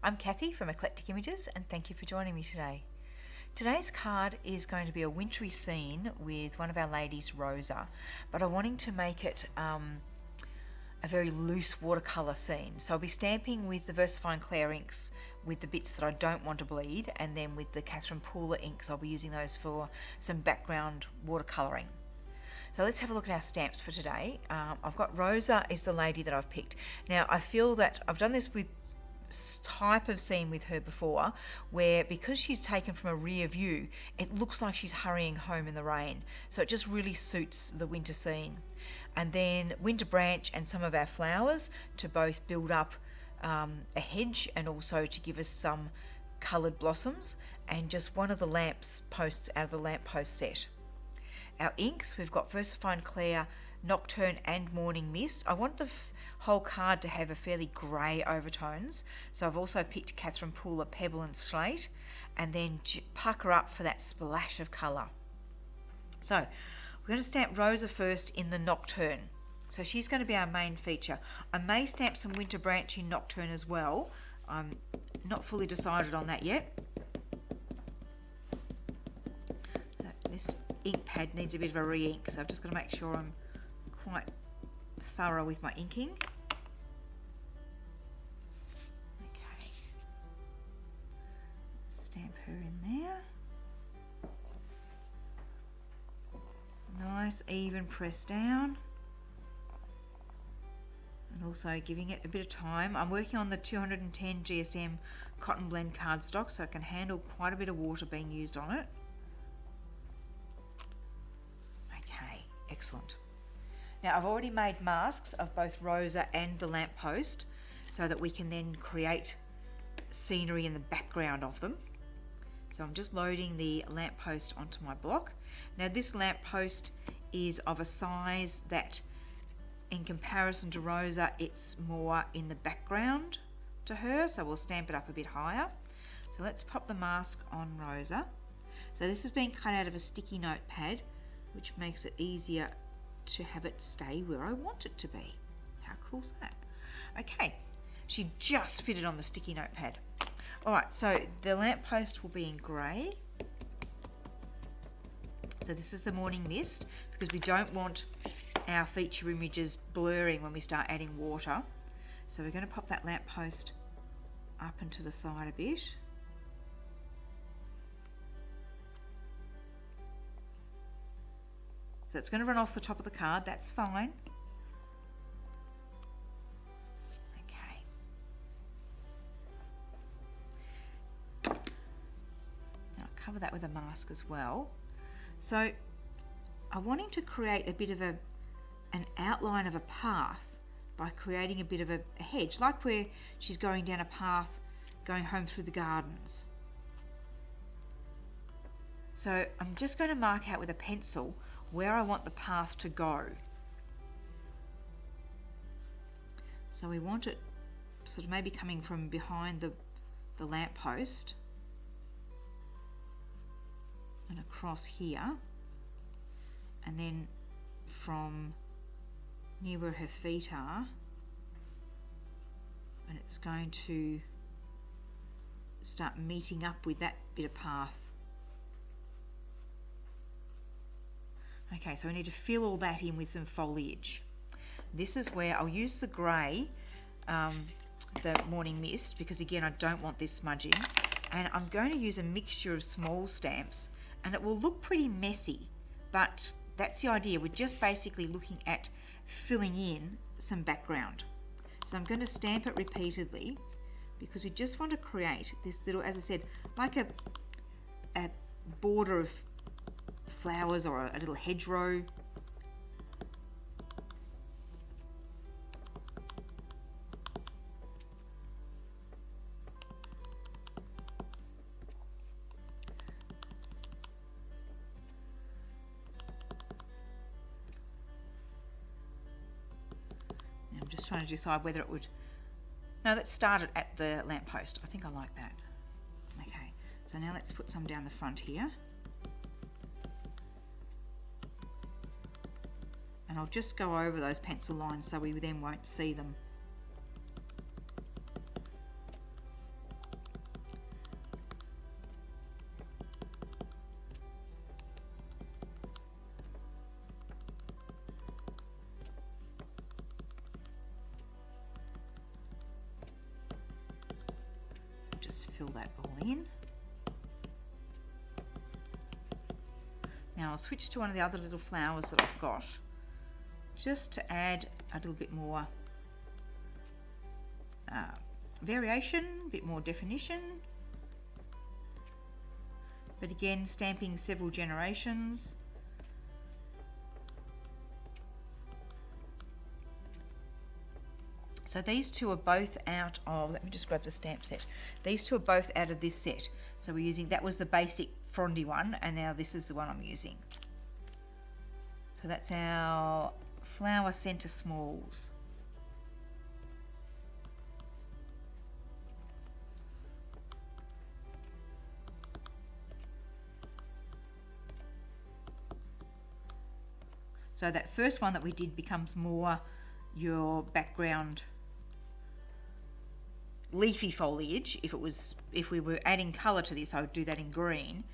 I'm Cathy from Eclectic Images, and thank you for joining me today. Today's card is going to be a wintry scene with one of our ladies, Rosa, but I'm wanting to make it a very loose watercolour scene. So I'll be stamping with the VersaFine Clear inks with the bits that I don't want to bleed, and then with the Catherine Pooler inks I'll be using those for some background watercolouring. So let's have a look at our stamps for today. I've got Rosa is the lady that I've picked. Now I feel that I've done this with type of scene with her before, where because she's taken from a rear view, it looks like she's hurrying home in the rain. So it just really suits the winter scene. And then winter branch and some of our flowers to both build up a hedge and also to give us some coloured blossoms, and just one of the lamps posts out of the lamppost set. Our inks, we've got VersaFine Clear, Nocturne and Morning Mist. I want the whole card to have a fairly grey overtones, so I've also picked Catherine Pooler Pebble and Slate, and then pucker up for that splash of colour. So we're going to stamp Rosa first in the Nocturne. So she's going to be our main feature. I may stamp some Winter Branch in Nocturne as well. I'm not fully decided on that yet. This ink pad needs a bit of a re-ink, so I've just got to make sure I'm quite thorough with my inking. Okay, stamp her in there. Nice even press down, and also giving it a bit of time. I'm working on the 210 GSM cotton blend cardstock, so it can handle quite a bit of water being used on it. Okay, excellent. Now I've already made masks of both Rosa and the lamppost so that we can then create scenery in the background of them. So I'm just loading the lamppost onto my block. Now this lamppost is of a size that, in comparison to Rosa, it's more in the background to her, so we'll stamp it up a bit higher. So let's pop the mask on Rosa. So this is being cut out of a sticky note pad, which makes it easier to have it stay where I want it to be. How cool is that? Okay, she just fitted on the sticky note pad. Alright, so the lamppost will be in grey. So this is the Morning Mist, because we don't want our feature images blurring when we start adding water. So we're going to pop that lamppost up and to the side a bit. So it's going to run off the top of the card, that's fine. Okay. Now I'll cover that with a mask as well. So I'm wanting to create a bit of an outline of a path by creating a bit of a hedge, like where she's going down a path going home through the gardens. So I'm just going to mark out with a pencil where I want the path to go. So we want it sort of maybe coming from behind the lamppost and across here, and then from near where her feet are, and it's going to start meeting up with that bit of path. Okay, so we need to fill all that in with some foliage. This is where I'll use the grey, the Morning Mist, because again I don't want this smudging, and I'm going to use a mixture of small stamps, and it will look pretty messy, but that's the idea. We're just basically looking at filling in some background. So I'm going to stamp it repeatedly because we just want to create this little, as I said, like a border of flowers or a little hedgerow. Now I'm just trying to decide whether it would. No, let's start it at the lamppost. I think I like that. Okay, so now let's put some down the front here. And I'll just go over those pencil lines so we then won't see them. fill that all in. Now I'll switch to one of the other little flowers that I've got, just to add a little bit more variation, a bit more definition. But again, stamping several generations. So these two are both out of, let me just grab the stamp set. These two are both out of this set. So we're using, that was the basic frondy one, and now this is the one I'm using. So that's our flower centre smalls. So that first one that we did becomes more your background leafy foliage. If we were adding colour to this, I would do that in green,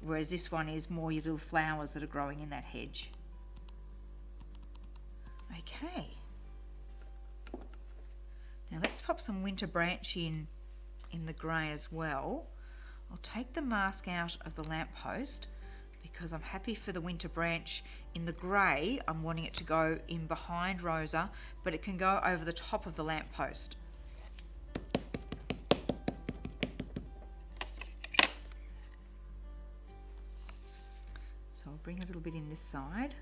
whereas this one is more your little flowers that are growing in that hedge. Okay. Now let's pop some winter branch in the grey as well. I'll take the mask out of the lamppost because I'm happy for the winter branch in the grey. I'm wanting it to go in behind Rosa, but it can go over the top of the lamppost. So I'll bring a little bit in this side.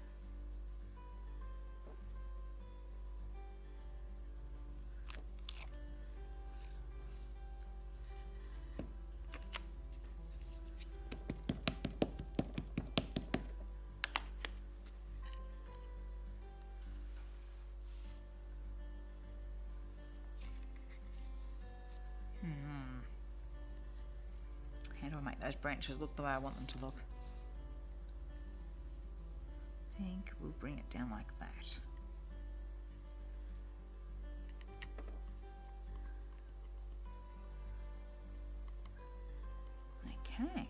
How do I make those branches look the way I want them to look? I think we'll bring it down like that. Okay.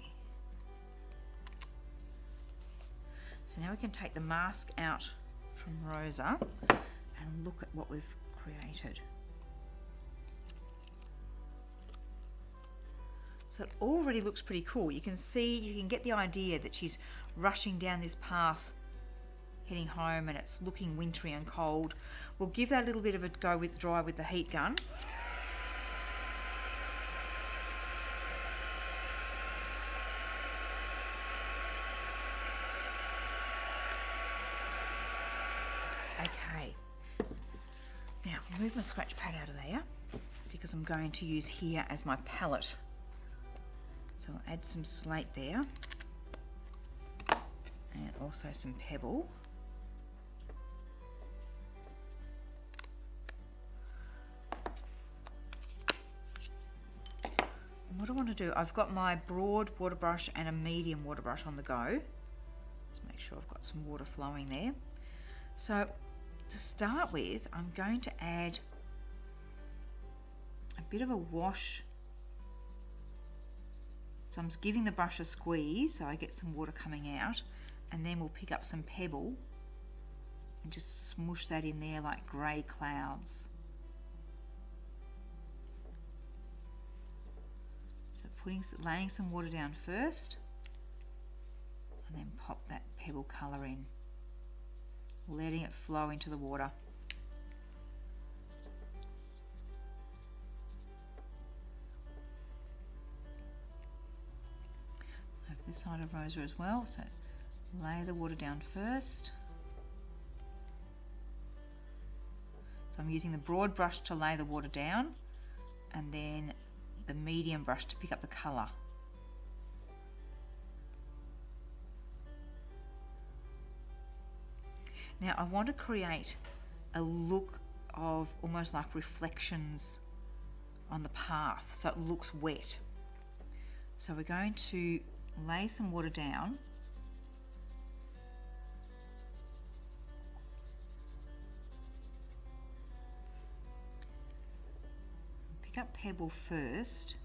So now we can take the mask out from Rosa and look at what we've created. So it already looks pretty cool. You can see, you can get the idea that she's rushing down this path heading home and it's looking wintry and cold. We'll give that a little bit of a go with dry with the heat gun. Okay. Now I'll move my scratch pad out of there because I'm going to use here as my palette. So I'll add some slate there and also some pebble. And what I want to do, I've got my broad water brush and a medium water brush on the go. Just make sure I've got some water flowing there. So to start with, I'm going to add a bit of a wash. So I'm just giving the brush a squeeze so I get some water coming out, and then we'll pick up some pebble and just smoosh that in there like grey clouds. So laying some water down first and then pop that pebble colour in, letting it flow into the water. This side of Rosa as well, so lay the water down first. So I'm using the broad brush to lay the water down and then the medium brush to pick up the colour. Now I want to create a look of almost like reflections on the path so it looks wet. So we're going to lay some water down. Pick up pebble first.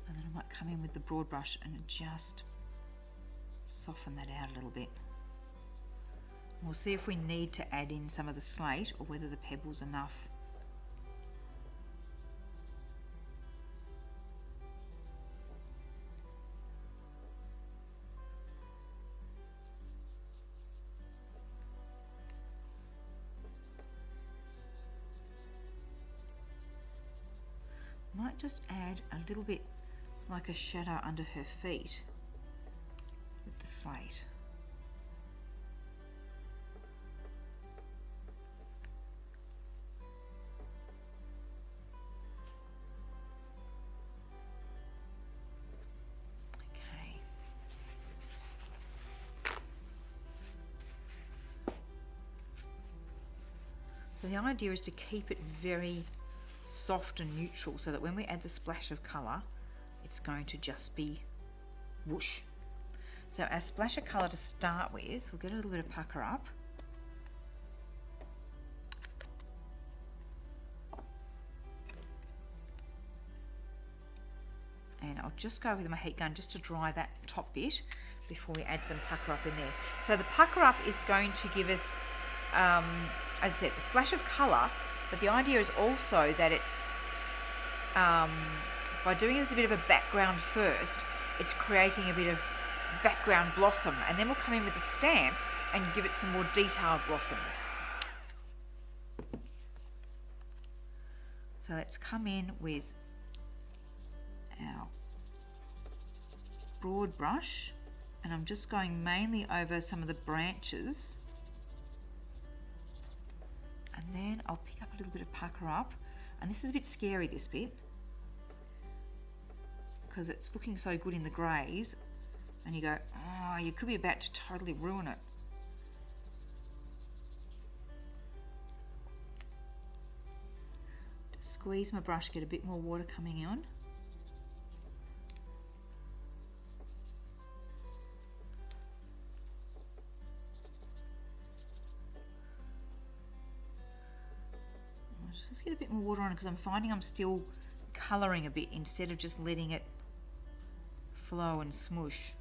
And then I might come in with the broad brush and just soften that out a little bit. We'll see if we need to add in some of the slate or whether the pebble's enough. just add a little bit like a shadow under her feet with the slate. So the idea is to keep it very soft and neutral so that when we add the splash of colour, it's going to just be whoosh. So our splash of colour to start with, we'll get a little bit of pucker up. And I'll just go with my heat gun just to dry that top bit before we add some pucker up in there. So the pucker up is going to give us, as I said, a splash of colour, but the idea is also that it's, by doing it as a bit of a background first, it's creating a bit of background blossom, and then we'll come in with the stamp and give it some more detailed blossoms. So let's come in with our broad brush, and I'm just going mainly over some of the branches, and then I'll pick up a little bit of pucker up, and this is a bit scary, this bit, because it's looking so good in the greys and you go, oh, you could be about to totally ruin it. Just squeeze my brush, get a bit more water coming on. Just get a bit more water on it because I'm finding I'm still colouring a bit instead of just letting it flow and smoosh.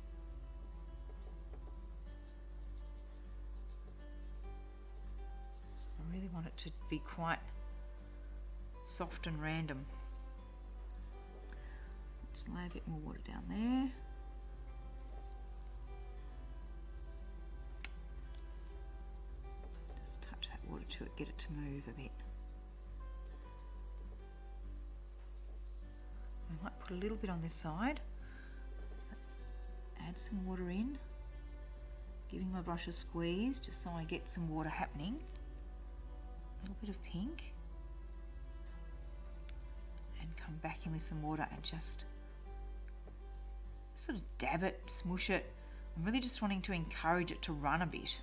I really want it to be quite soft and random. Let's lay a bit more water down there. Just touch that water to it, get it to move a bit. I might put a little bit on this side. So add some water in, giving my brush a squeeze just so I get some water happening. A little bit of pink, and come back in with some water and just sort of dab it, smoosh it. I'm really just wanting to encourage it to run a bit.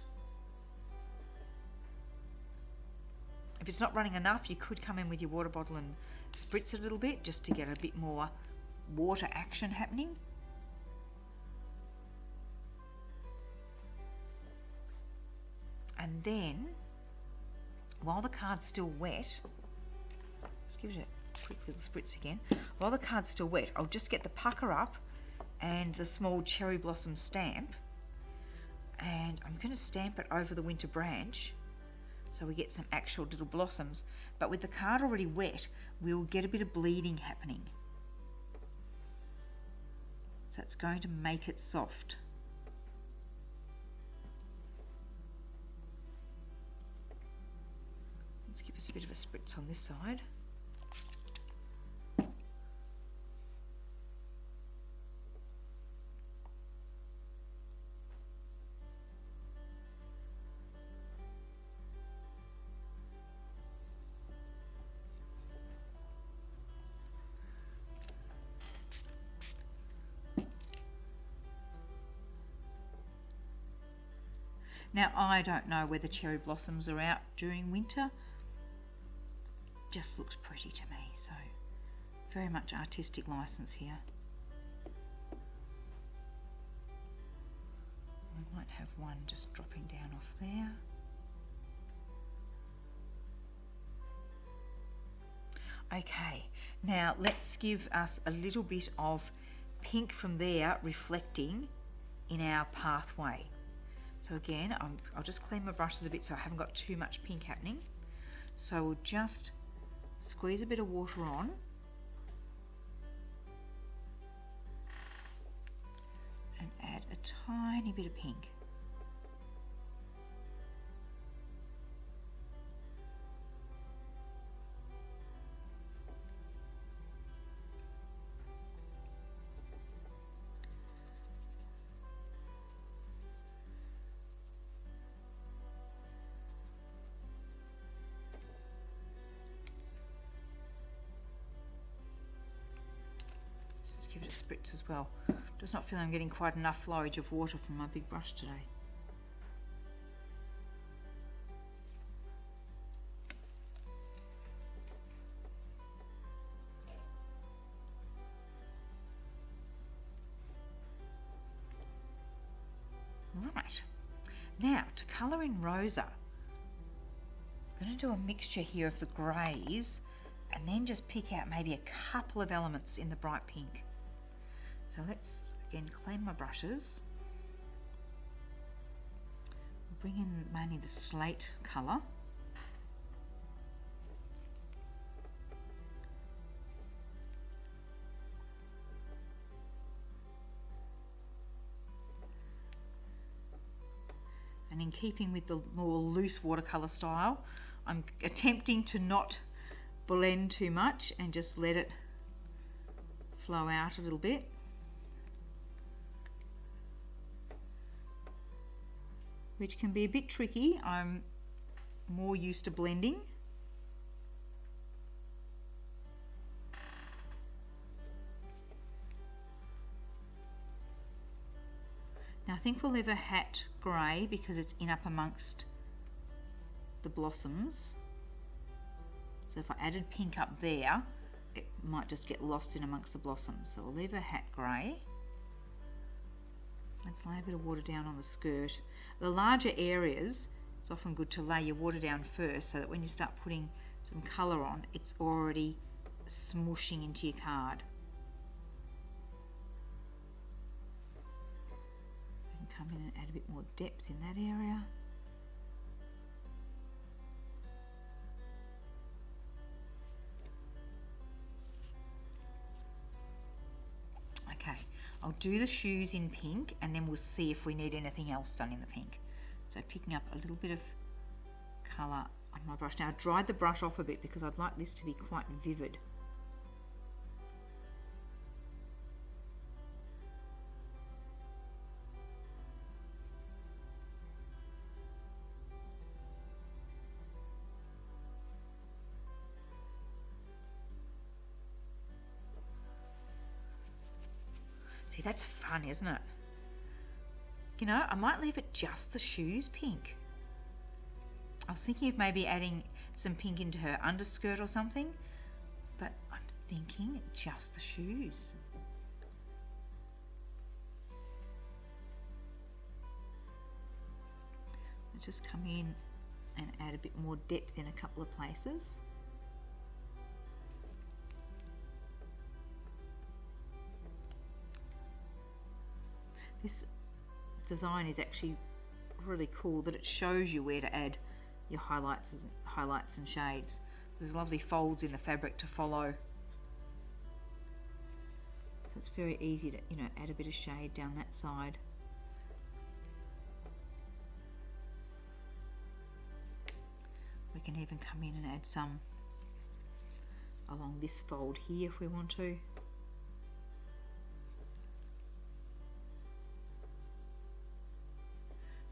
If it's not running enough, you could come in with your water bottle and spritz it a little bit just to get a bit more water action happening. And then, while the card's still wet, let's give it a quick little spritz again. While the card's still wet, I'll just get the pucker up and the small cherry blossom stamp, and I'm going to stamp it over the winter branch so we get some actual little blossoms. But with the card already wet, we'll get a bit of bleeding happening. So it's going to make it soft. Let's give us a bit of a spritz on this side. Now, I don't know whether cherry blossoms are out during winter. Just looks pretty to me, so very much artistic license here. I might have one just dropping down off there. Okay, now let's give us a little bit of pink from there reflecting in our pathway. So again, I'll just clean my brushes a bit so I haven't got too much pink happening. So we'll just squeeze a bit of water on. And add a tiny bit of pink. bit of spritz as well. Just not feeling I'm getting quite enough flowage of water from my big brush today. Right, now to colour in Rosa, I'm going to do a mixture here of the greys and then just pick out maybe a couple of elements in the bright pink. So let's again clean my brushes. We'll bring in mainly the slate colour. And in keeping with the more loose watercolour style, I'm attempting to not blend too much and just let it flow out a little bit. Which can be a bit tricky. I'm more used to blending. Now I think we'll leave a hat grey because it's in up amongst the blossoms. So if I added pink up there, it might just get lost in amongst the blossoms. So we'll leave a hat grey. Let's lay a bit of water down on the skirt. The larger areas, it's often good to lay your water down first so that when you start putting some colour on, it's already smushing into your card. I can come in and add a bit more depth in that area. Okay, I'll do the shoes in pink and then we'll see if we need anything else done in the pink. So picking up a little bit of colour on my brush. Now I dried the brush off a bit because I'd like this to be quite vivid. See, that's fun, isn't it? You know, I might leave it just the shoes pink. I was thinking of maybe adding some pink into her underskirt or something, but I'm thinking just the shoes. I'll just come in and add a bit more depth in a couple of places. This design is actually really cool that it shows you where to add your highlights and shades. There's lovely folds in the fabric to follow. So it's very easy to, you know, add a bit of shade down that side. We can even come in and add some along this fold here if we want to.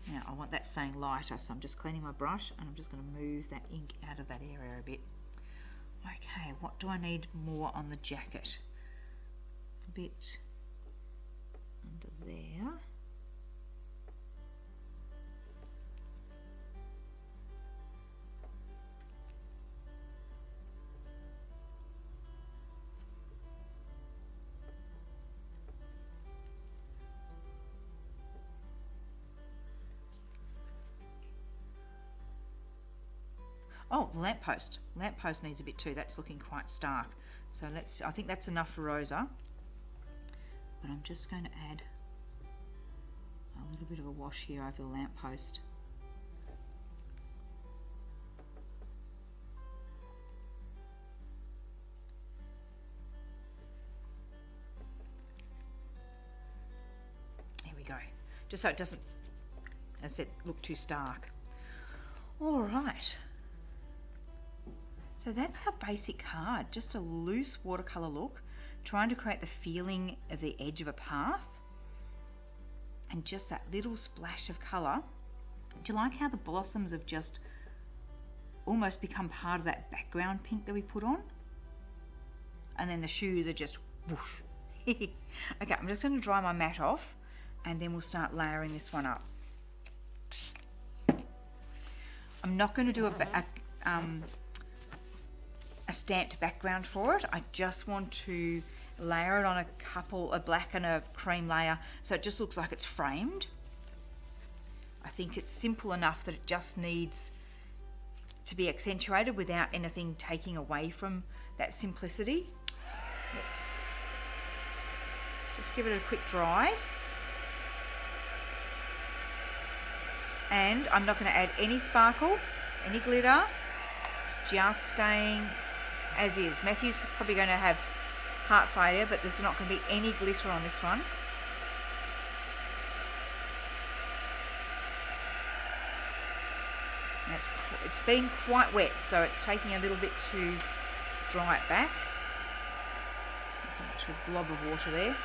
Now I want that staying lighter, so I'm just cleaning my brush and I'm just going to move that ink out of that area a bit. Okay, what do I need more on the jacket? A bit under there. Oh, the lamppost. Lamppost needs a bit too. That's looking quite stark. So I think that's enough for Rosa. But I'm just going to add a little bit of a wash here over the lamppost. There we go. Just so it doesn't, as I said, look too stark. All right. So that's our basic card, just a loose watercolour look, trying to create the feeling of the edge of a path and just that little splash of colour. Do you like how the blossoms have just almost become part of that background pink that we put on? And then the shoes are just whoosh, Okay, I'm just going to dry my mat off and then we'll start layering this one up. I'm not going to do a stamped background for it. I just want to layer it on a black and a cream layer so it just looks like it's framed. I think it's simple enough that it just needs to be accentuated without anything taking away from that simplicity. Let's just give it a quick dry. And I'm not going to add any sparkle, any glitter. It's just staying as is. Matthew's probably going to have heart failure, but there's not going to be any glitter on this one. And it's been quite wet, so it's taking a little bit to dry it back. Actually, a blob of water there.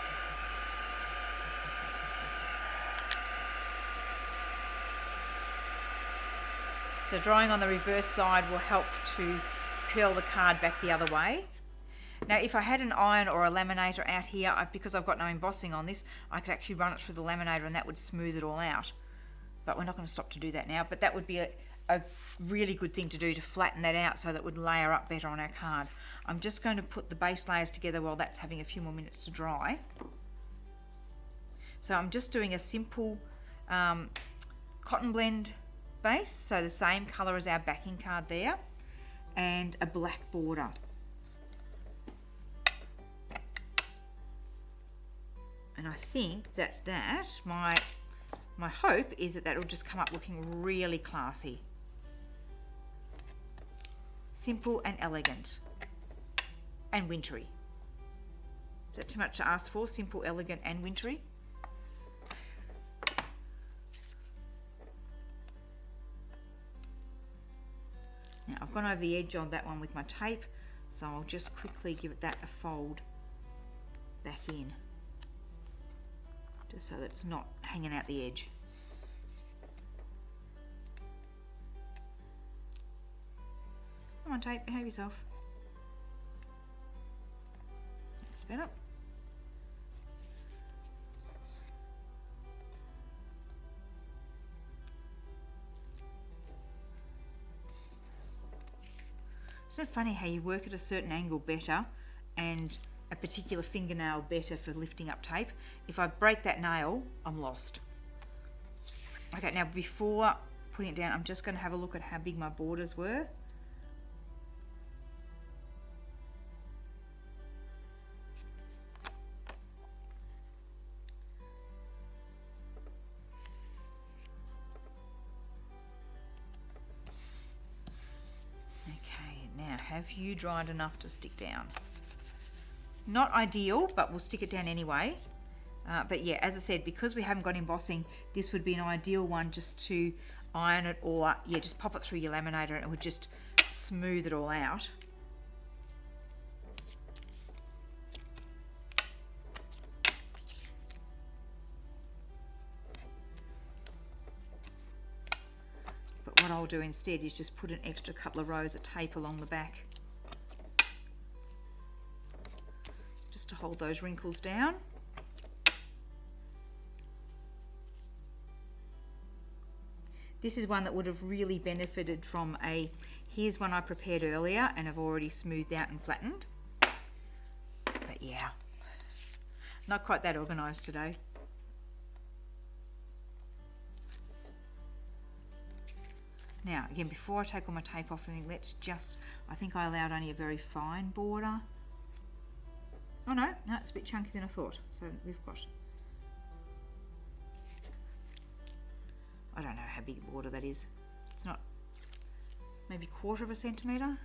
So drying on the reverse side will help to curl the card back the other way. Now if I had an iron or a laminator out here, because I've got no embossing on this, I could actually run it through the laminator and that would smooth it all out. But we're not going to stop to do that now, but that would be a really good thing to do to flatten that out so that it would layer up better on our card. I'm just going to put the base layers together while that's having a few more minutes to dry. So I'm just doing a simple cotton blend base, so the same colour as our backing card there, and a black border. And I think that my hope is that will just come up looking really classy. Simple and elegant. And wintry. Is that too much to ask for? Simple, elegant and wintry? Now I've gone over the edge on that one with my tape, so I'll just quickly give it that a fold back in, just so that it's not hanging out the edge. Come on, tape, behave yourself. That's better. Isn't it funny how you work at a certain angle better and a particular fingernail better for lifting up tape? If I break that nail, I'm lost. Okay, now before putting it down, I'm just going to have a look at how big my borders were. Have you dried enough to stick down? Not ideal, but we'll stick it down anyway. But yeah, as I said, because we haven't got embossing, this would be an ideal one just to iron it, or yeah, just pop it through your laminator and it would just smooth it all out. But what I'll do instead is just put an extra couple of rows of tape along the back, just to hold those wrinkles down. This is one that would have really benefited from here's one I prepared earlier and I've already smoothed out and flattened. But yeah, not quite that organised today. Now, again, before I take all my tape off, I think I allowed only a very fine border. Oh no, it's a bit chunky than I thought. So we've got, I don't know how big a border that is. It's not, maybe 1/4 centimetre.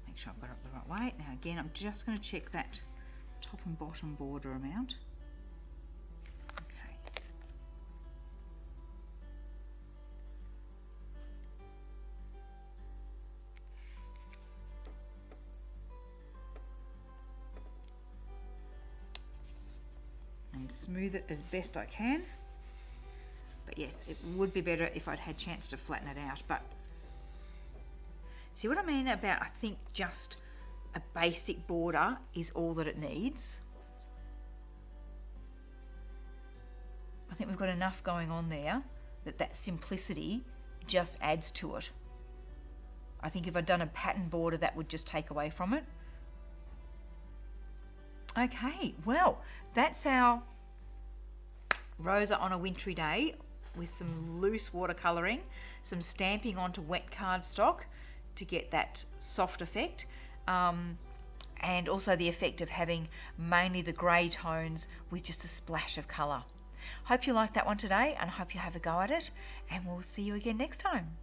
Make sure I've got it the right way. Now again, I'm just going to check that top and bottom border amount. Okay. smooth it as best I can. But yes, it would be better if I'd had a chance to flatten it out. But see what I mean about, I think just a basic border is all that it needs. I think we've got enough going on there that simplicity just adds to it. I think if I'd done a pattern border, that would just take away from it. Okay, well, that's our Rosa on a wintry day with some loose watercolouring, some stamping onto wet cardstock to get that soft effect, and also the effect of having mainly the grey tones with just a splash of colour. Hope you liked that one today, and I hope you have a go at it, and we'll see you again next time.